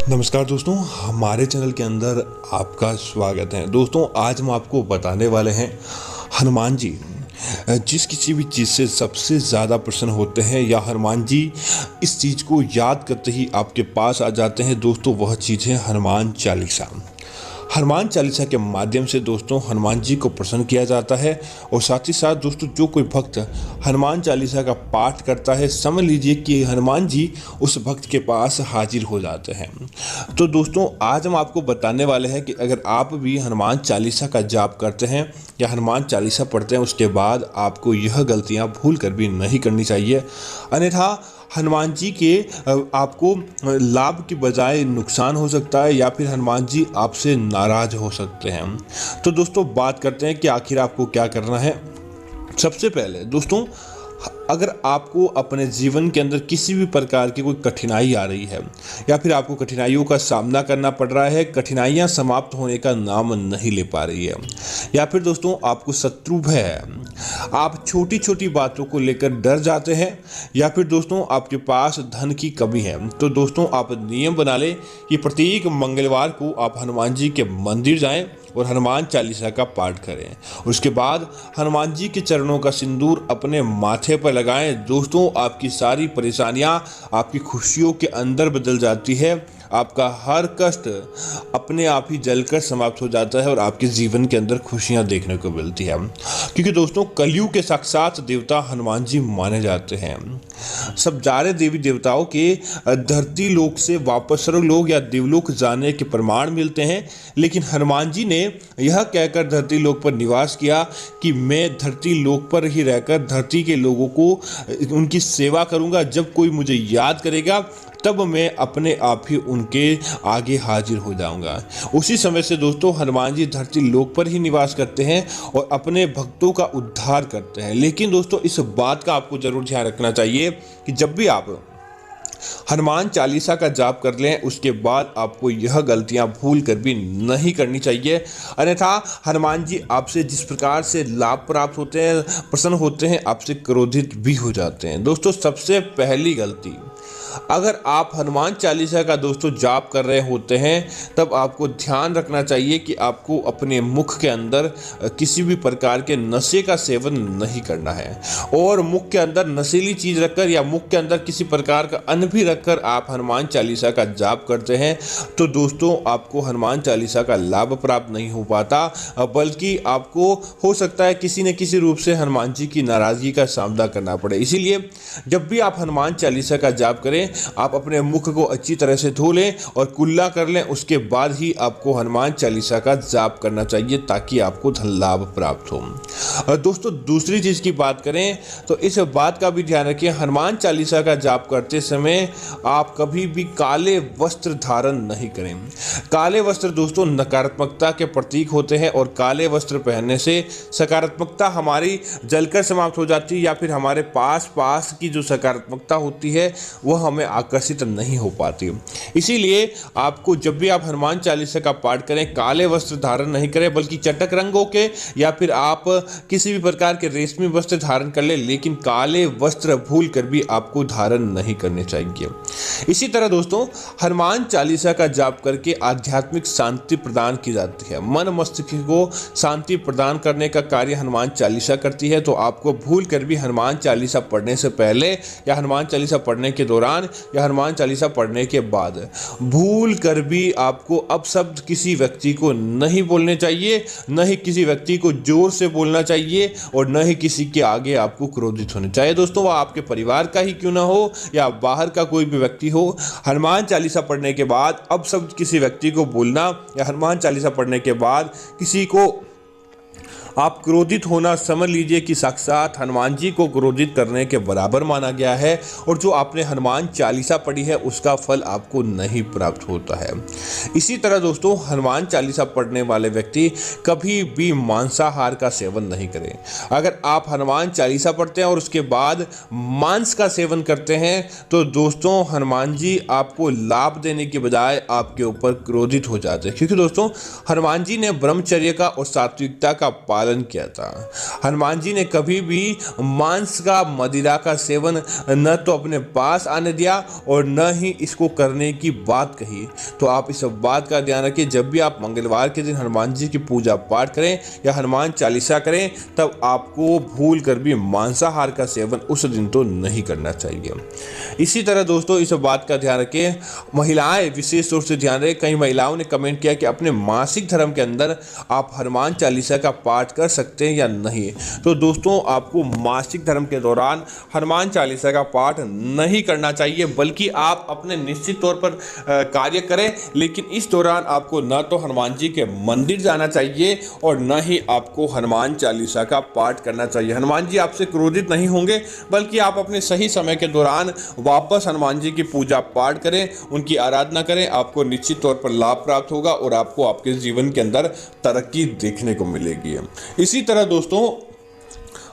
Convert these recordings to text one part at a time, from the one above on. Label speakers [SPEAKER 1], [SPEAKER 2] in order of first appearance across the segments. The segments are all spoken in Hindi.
[SPEAKER 1] नमस्कार दोस्तों, हमारे चैनल के अंदर आपका स्वागत है। दोस्तों, आज हम आपको बताने वाले हैं हनुमान जी जिस किसी भी चीज़ से सबसे ज़्यादा प्रसन्न होते हैं या हनुमान जी इस चीज़ को याद करते ही आपके पास आ जाते हैं। दोस्तों, वह चीज़ है हनुमान चालीसा। हनुमान चालीसा के माध्यम से दोस्तों हनुमान जी को प्रसन्न किया जाता है और साथ ही साथ दोस्तों जो कोई भक्त हनुमान चालीसा का पाठ करता है, समझ लीजिए कि हनुमान जी उस भक्त के पास हाजिर हो जाते हैं। तो दोस्तों, आज हम आपको बताने वाले हैं कि अगर आप भी हनुमान चालीसा का जाप करते हैं या हनुमान चालीसा पढ़ते हैं, उसके बाद आपको यह गलतियां भूल कर भी नहीं करनी चाहिए, अन्यथा हनुमान जी के आपको लाभ की बजाय नुकसान हो सकता है या फिर हनुमान जी आपसे नाराज हो सकते हैं। तो दोस्तों, बात करते हैं कि आखिर आपको क्या करना है। सबसे पहले दोस्तों, अगर आपको अपने जीवन के अंदर किसी भी प्रकार की कोई कठिनाई आ रही है या फिर आपको कठिनाइयों का सामना करना पड़ रहा है, कठिनाइयां समाप्त होने का नाम नहीं ले पा रही है, या फिर दोस्तों आपको शत्रु भय है, आप छोटी छोटी बातों को लेकर डर जाते हैं, या फिर दोस्तों आपके पास धन की कमी है, तो दोस्तों आप नियम बना लें कि प्रत्येक मंगलवार को आप हनुमान जी के मंदिर जाएं और हनुमान चालीसा का पाठ करें। उसके बाद हनुमान जी के चरणों का सिंदूर अपने माथे पर लगाएं। दोस्तों, आपकी सारी परेशानियां आपकी खुशियों के अंदर बदल जाती है, आपका हर कष्ट अपने आप ही जलकर समाप्त हो जाता है और आपके जीवन के अंदर खुशियां देखने को मिलती है। क्योंकि दोस्तों कलयुग के साक्षात देवता हनुमान जी माने जाते हैं। सब सारे देवी देवताओं के धरती लोक से वापस स्वर्गलोक या देवलोक जाने के प्रमाण मिलते हैं, लेकिन हनुमान जी ने यह कहकर धरती लोक पर निवास किया कि मैं धरती लोक पर ही रहकर धरती के लोगों को उनकी सेवा करूंगा। जब कोई मुझे याद करेगा तब मैं अपने आप ही उनके आगे हाजिर हो जाऊंगा। उसी समय से दोस्तों हनुमान जी धरती लोक पर ही निवास करते हैं और अपने भक्तों का उद्धार करते हैं। लेकिन दोस्तों इस बात का आपको जरूर ध्यान रखना चाहिए कि जब भी आप हनुमान चालीसा का जाप कर लें, उसके बाद आपको यह गलतियां भूल कर भी नहीं करनी चाहिए, अन्यथा हनुमान जी आपसे जिस प्रकार से लाभ प्राप्त होते हैं, प्रसन्न होते हैं, आपसे क्रोधित भी हो जाते हैं। दोस्तों, सबसे पहली गलती, अगर आप हनुमान चालीसा का दोस्तों जाप कर रहे होते हैं, तब आपको ध्यान रखना चाहिए कि आपको अपने मुख के अंदर किसी भी प्रकार के नशे का सेवन नहीं करना है, और मुख के अंदर नशीली चीज रखकर या मुख के अंदर किसी प्रकार का अन्न भी रखकर आप हनुमान चालीसा का जाप करते हैं, तो दोस्तों आपको हनुमान चालीसा का लाभ प्राप्त नहीं हो पाता, बल्कि आपको हो सकता है किसी न किसी रूप से हनुमान जी की नाराजगी का सामना करना पड़े। इसीलिए जब भी आप हनुमान चालीसा का जाप करें, आप अपने मुख को अच्छी तरह से धो लें और कुल्ला कर लें। उसके बाद ही आपको हनुमान चालीसा का जाप करना चाहिए ताकि आपको धन लाभ प्राप्त हो। दोस्तों, दूसरी चीज की बात करें तो इस बात का भी ध्यान रखिए, हनुमान चालीसा का जाप करते समय आप कभी भी काले वस्त्र धारण नहीं करें। काले वस्त्र दोस्तों नकारात्मकता के प्रतीक होते हैं और काले वस्त्र पहनने से सकारात्मकता हमारी जलकर समाप्त हो जाती है, या फिर हमारे पास की जो सकारात्मकता होती है वह हमें आकर्षित नहीं हो पाती। इसीलिए आपको जब भी आप हनुमान चालीसा का पाठ करें, काले वस्त्र धारण नहीं करें, बल्कि चटक रंगों के या फिर आप किसी भी प्रकार के रेशमी वस्त्र धारण कर लें, लेकिन काले वस्त्र भूल कर भी आपको धारण नहीं करने चाहिए। इसी तरह दोस्तों हनुमान चालीसा का जाप करके आध्यात्मिक शांति प्रदान की जाती है। मन मस्तिष्क को शांति प्रदान करने का कार्य हनुमान चालीसा करती है। तो आपको भूल कर भी हनुमान चालीसा पढ़ने से पहले या हनुमान चालीसा पढ़ने के दौरान या हनुमान चालीसा पढ़ने के बाद भूल कर भी आपको अपशब्द किसी व्यक्ति को नहीं बोलने चाहिए, न ही किसी व्यक्ति को जोर से बोलना चाहिए, और न ही किसी के आगे आपको क्रोधित होना चाहिए। दोस्तों, वह आपके परिवार का ही क्यों ना हो या बाहर का कोई भी व्यक्ति हो, हनुमान चालीसा पढ़ने के बाद अपशब्द किसी व्यक्ति को बोलना या हनुमान चालीसा पढ़ने के बाद किसी को आप क्रोधित होना, समझ लीजिए कि साक्षात हनुमान जी को क्रोधित करने के बराबर माना गया है, और जो आपने हनुमान चालीसा पढ़ी है उसका फल आपको नहीं प्राप्त होता है। इसी तरह दोस्तों हनुमान चालीसा पढ़ने वाले व्यक्ति कभी भी मांसाहार का सेवन नहीं करें। अगर आप हनुमान चालीसा पढ़ते हैं और उसके बाद मांस का सेवन करते हैं, तो दोस्तों हनुमान जी आपको लाभ देने के बजाय आपके ऊपर क्रोधित हो जाते हैं, क्योंकि दोस्तों हनुमान जी ने ब्रह्मचर्य का और सात्विकता का पालन पालन किया था। हनुमान जी ने कभी भी मांस का, मदिरा का सेवन न तो अपने पास आने दिया और न ही इसको करने की बात कही। तो आप इस बात का ध्यान रखिए, जब भी आप मंगलवार के दिन हनुमान जी की पूजा पाठ करें या हनुमान चालीसा करें, तब आपको भूल कर भी मांसाहार का सेवन उस दिन तो नहीं करना चाहिए। इसी तरह दोस्तों इस बात का ध्यान रखें, महिलाएं विशेष रूप से ध्यान रखें, कई महिलाओं ने कमेंट किया कि अपने मासिक धर्म के अंदर आप हनुमान चालीसा का पाठ कर सकते हैं या नहीं। तो दोस्तों आपको मासिक धर्म के दौरान हनुमान चालीसा का पाठ नहीं करना चाहिए, बल्कि आप अपने निश्चित तौर पर कार्य करें, लेकिन इस दौरान आपको न तो हनुमान जी के मंदिर जाना चाहिए और न ही आपको हनुमान चालीसा का पाठ करना चाहिए। हनुमान जी आपसे क्रोधित नहीं होंगे, बल्कि आप अपने सही समय के दौरान वापस हनुमान जी की पूजा पाठ करें, उनकी आराधना करें, आपको निश्चित तौर पर लाभ प्राप्त होगा और आपको आपके जीवन के अंदर तरक्की देखने को मिलेगी। इसी तरह दोस्तों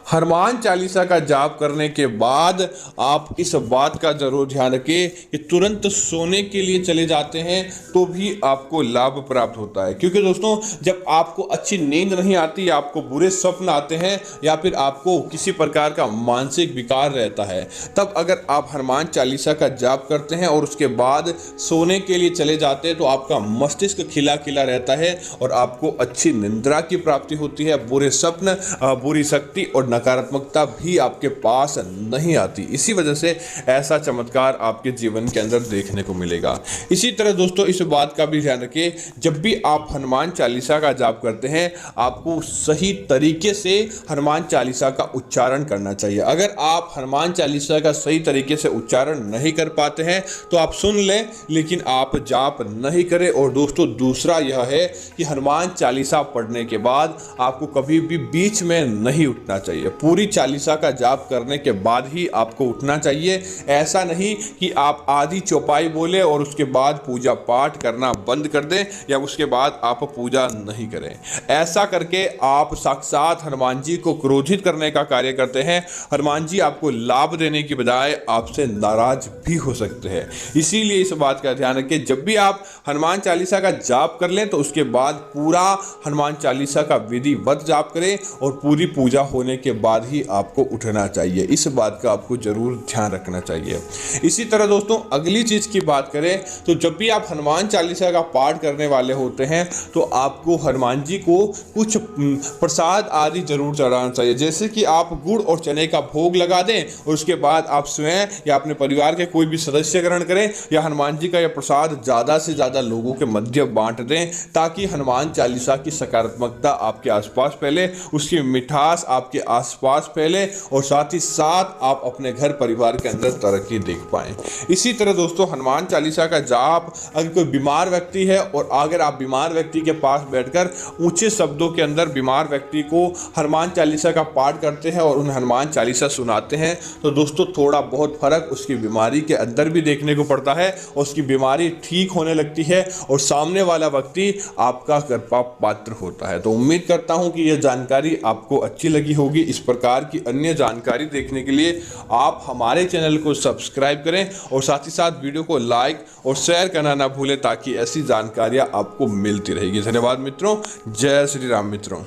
[SPEAKER 1] हनुमान चालीसा का जाप करने के बाद आप इस बात का जरूर ध्यान रखें कि तुरंत सोने के लिए चले जाते हैं तो भी आपको लाभ प्राप्त होता है। क्योंकि दोस्तों जब आपको अच्छी नींद नहीं आती, आपको बुरे स्वप्न आते हैं या फिर आपको किसी प्रकार का मानसिक विकार रहता है, तब अगर आप हनुमान चालीसा का जाप करते हैं और उसके बाद सोने के लिए चले जाते हैं तो आपका मस्तिष्क खिला खिला रहता है और आपको अच्छी निद्रा की प्राप्ति होती है। बुरे स्वप्न, बुरी शक्ति और नकारात्मकता भी आपके पास नहीं आती। इसी वजह से ऐसा चमत्कार आपके जीवन के अंदर देखने को मिलेगा। इसी तरह दोस्तों इस बात का भी ध्यान रखिए, जब भी आप हनुमान चालीसा का जाप करते हैं आपको सही तरीके से हनुमान चालीसा का उच्चारण करना चाहिए। अगर आप हनुमान चालीसा का सही तरीके से उच्चारण नहीं कर पाते हैं तो आप सुन लें, लेकिन आप जाप नहीं करें। और दोस्तों दूसरा यह है कि हनुमान चालीसा पढ़ने के बाद आपको कभी भी बीच में नहीं उठना चाहिए। पूरी चालीसा का जाप करने के बाद ही आपको उठना चाहिए। ऐसा नहीं कि आप आधी चौपाई बोले और उसके बाद पूजा पाठ करना बंद कर दें या उसके बाद आप पूजा नहीं करें। ऐसा करके आप साक्षात हनुमान जी को क्रोधित करने का कार्य करते हैं। हनुमान जी आपको लाभ देने की बजाय आपसे नाराज भी हो सकते हैं। इसीलिए इस बात का ध्यान रखें, जब भी आप हनुमान चालीसा का जाप कर लें तो उसके बाद पूरा हनुमान चालीसा का विधिवत जाप करें और पूरी पूजा होने के बाद ही आपको उठना चाहिए। इस बात का आपको जरूर ध्यान रखना चाहिए। इसी तरह दोस्तों अगली चीज की बात करें तो जब भी आप हनुमान चालीसा का पाठ करने वाले होते हैं तो आपको हनुमान जी को कुछ प्रसाद आदि जरूर चढ़ाना चाहिए। जैसे कि आप गुड़ और चने का भोग लगा दें और उसके बाद आप स्वयं या अपने परिवार के कोई भी सदस्य ग्रहण करें या हनुमान जी का यह प्रसाद ज़्यादा से ज़्यादा लोगों के मध्य बांट दें, ताकि हनुमान चालीसा की सकारात्मकता आपके आसपास फैले, उसकी मिठास आपके आसपास फैले और साथ ही साथ आप अपने घर परिवार के अंदर तरक्की देख पाएं। इसी तरह दोस्तों हनुमान चालीसा का जाप, अगर कोई बीमार व्यक्ति है और अगर आप बीमार व्यक्ति के पास बैठकर ऊंचे शब्दों के अंदर बीमार व्यक्ति को हनुमान चालीसा का पाठ करते हैं और उन्हें हनुमान चालीसा सुनाते हैं तो दोस्तों थोड़ा बहुत फर्क उसकी बीमारी के अंदर भी देखने को पड़ता है और उसकी बीमारी ठीक होने लगती है और सामने वाला व्यक्ति आपका कृपा पात्र होता है। तो उम्मीद करता हूं कि यह जानकारी आपको अच्छी लगी होगी। इस प्रकार की अन्य जानकारी देखने के लिए आप हमारे चैनल को सब्सक्राइब करें और साथ ही साथ वीडियो को लाइक और शेयर करना ना भूलें, ताकि ऐसी जानकारियां आपको मिलती रहेगी। धन्यवाद मित्रों। जय श्री राम मित्रों।